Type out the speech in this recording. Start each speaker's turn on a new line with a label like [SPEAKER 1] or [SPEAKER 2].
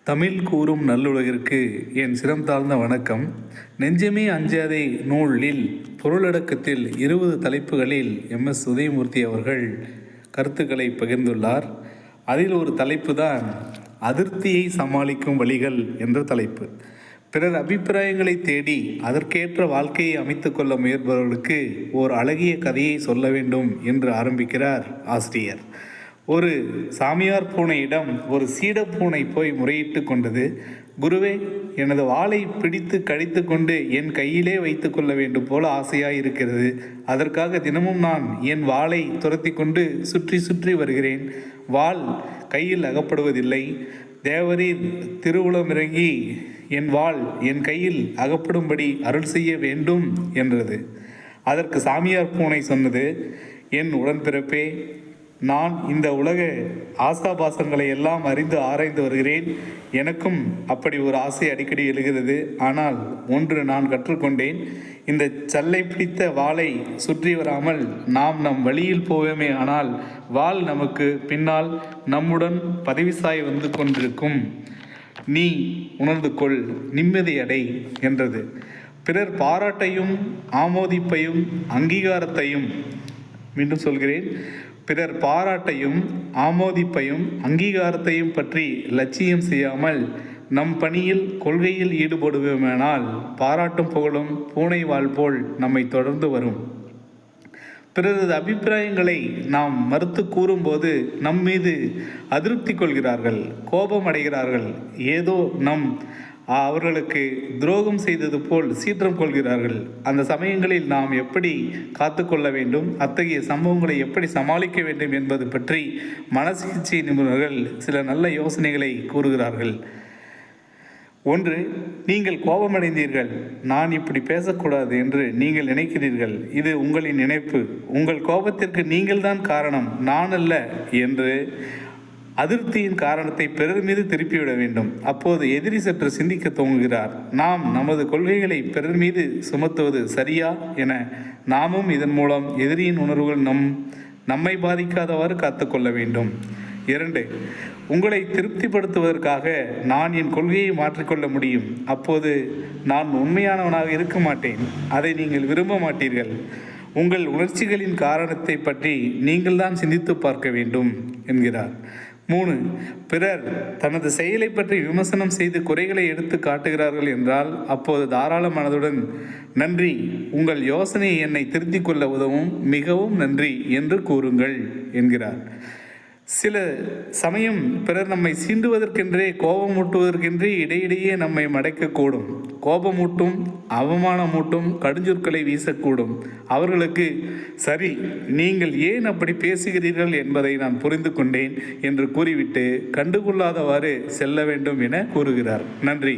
[SPEAKER 1] தமிழ் கூறும் நல்லுலகிற்கு என் சிரம் தாழ்ந்த வணக்கம். நெஞ்சமே அஞ்சாதே நூலில் பொருளடக்கத்தில் 20 தலைப்புகளில் MS உதயமூர்த்தி அவர்கள் கருத்துக்களை பகிர்ந்துள்ளார். அதில் ஒரு தலைப்பு தான் அதிருப்தியை சமாளிக்கும் வழிகள் என்ற தலைப்பு. பிறர் அபிப்பிராயங்களை தேடி அதற்கேற்ற வாழ்க்கையை அமைத்து கொள்ள முயல்பவர்களுக்கு ஓர் அழகிய கதையை சொல்ல வேண்டும் என்று ஆரம்பிக்கிறார் ஆசிரியர். ஒரு சாமியார் பூனையிடம் ஒரு சீட பூனை போய் முறையிட்டு கொண்டது. குருவே, எனது வாளை பிடித்து கடித்து கொண்டு என் கையிலே வைத்து கொள்ள வேண்டும் போல ஆசையாயிருக்கிறது. அதற்காக தினமும் நான் என் வாளை துரத்தி கொண்டு சுற்றி சுற்றி வருகிறேன். வாள் கையில் அகப்படுவதில்லை. தேவரீர் திருவுளமிறங்கி என் வாள் என் கையில் அகப்படும்படி அருள் செய்ய வேண்டும் என்றது. அதற்கு சாமியார் பூனை சொன்னது, என் உடன்பிறப்பே, நான் இந்த உலக ஆசாபாசங்களை எல்லாம் அறிந்து ஆராய்ந்து வருகிறேன். எனக்கும் அப்படி ஒரு ஆசை அடிக்கடி எழுகிறது. ஆனால் ஒன்று நான் கற்றுக்கொண்டேன். இந்த சல்லை பிடித்த வாளை சுற்றி வராமல் நாம் நம் வழியில் போவோமே, ஆனால் வாள் நமக்கு பின்னால் நம்முடன் பதவிசாய் வந்து கொண்டிருக்கும். நீ உணர்ந்து கொள், நிம்மதி அடை என்றது. பிறர் பாராட்டையும் ஆமோதிப்பையும் அங்கீகாரத்தையும், மீண்டும் சொல்கிறேன், பிறர் பாராட்டையும் ஆமோதிப்பையும் அங்கீகாரத்தையும் பற்றி லட்சியம் செய்யாமல் நம் பணியில் கொள்கையில் ஈடுபடுவோமானால் பாராட்டும் புகழும் பூனை வாள் போல் நம்மை தொடர்ந்து வரும். பிறரது அபிப்பிராயங்களை நாம் மறுத்து கூறும்போது நம் மீது அதிருப்தி கொள்கிறார்கள், கோபம் அடைகிறார்கள். ஏதோ அவர்களுக்கு துரோகம் செய்தது போல் சீற்றம் கொள்கிறார்கள். அந்த சமயங்களில் நாம் எப்படி காத்து கொள்ள வேண்டும், அத்தகைய சம்பவங்களை எப்படி சமாளிக்க வேண்டும் என்பது பற்றி மனசிகிச்சை நிபுணர்கள் சில நல்ல யோசனைகளை கூறுகிறார்கள். ஒன்று, நீங்கள் கோபமடைந்தீர்கள், நான் இப்படி பேசக்கூடாது என்று நீங்கள் நினைக்கிறீர்கள். இது உங்களின் நினைப்பு. உங்கள் கோபத்திற்கு நீங்கள்தான் காரணம், நான் அல்ல என்று அதிருப்தியின் காரணத்தை பிறர் மீது திருப்பிவிட வேண்டும். அப்போது எதிரி சற்று சிந்திக்க துவங்குகிறார். நாம் நமது கொள்கைகளை பிறர் மீது சுமத்துவது சரியா என நாமும் இதன் மூலம் எதிரியின் உணர்வுகள் நம்மை பாதிக்காதவாறு காத்துக்கொள்ள வேண்டும். 2, உங்களை திருப்திப்படுத்துவதற்காக நான் என் கொள்கையை மாற்றிக்கொள்ள முடியும். அப்போது நான் உண்மையானவனாக இருக்க மாட்டேன். அதை நீங்கள் விரும்ப மாட்டீர்கள். உங்கள் உணர்ச்சிகளின் காரணத்தை பற்றி நீங்கள் தான் சிந்தித்து பார்க்க வேண்டும் என்கிறார். 3, பிறர் தனது செயலை பற்றி விமர்சனம் செய்து குறைகளை எடுத்து காட்டுகிறார்கள் என்றால் அப்போது தாராள மனதுடன், நன்றி, உங்கள் யோசனையை என்னை திருத்திக் கொள்ள உதவும், மிகவும் நன்றி என்று கூறுங்கள் என்கிறார். சில சமயம் பிறர் நம்மை சீண்டுவதற்கென்றே கோபமூட்டுவதற்கென்றே இடையிடையே நம்மை மடைக்கக்கூடும். கோபமூட்டும் அவமானமூட்டும் கடுஞ்சொற்களை வீசக்கூடும். அவர்களுக்கு, சரி, நீங்கள் ஏன் அப்படி பேசுகிறீர்கள் என்பதை நான் புரிந்து கொண்டேன் என்று கூறிவிட்டு கண்டுகொள்ளாதவாறு செல்ல வேண்டும் என கூறுகிறார். நன்றி.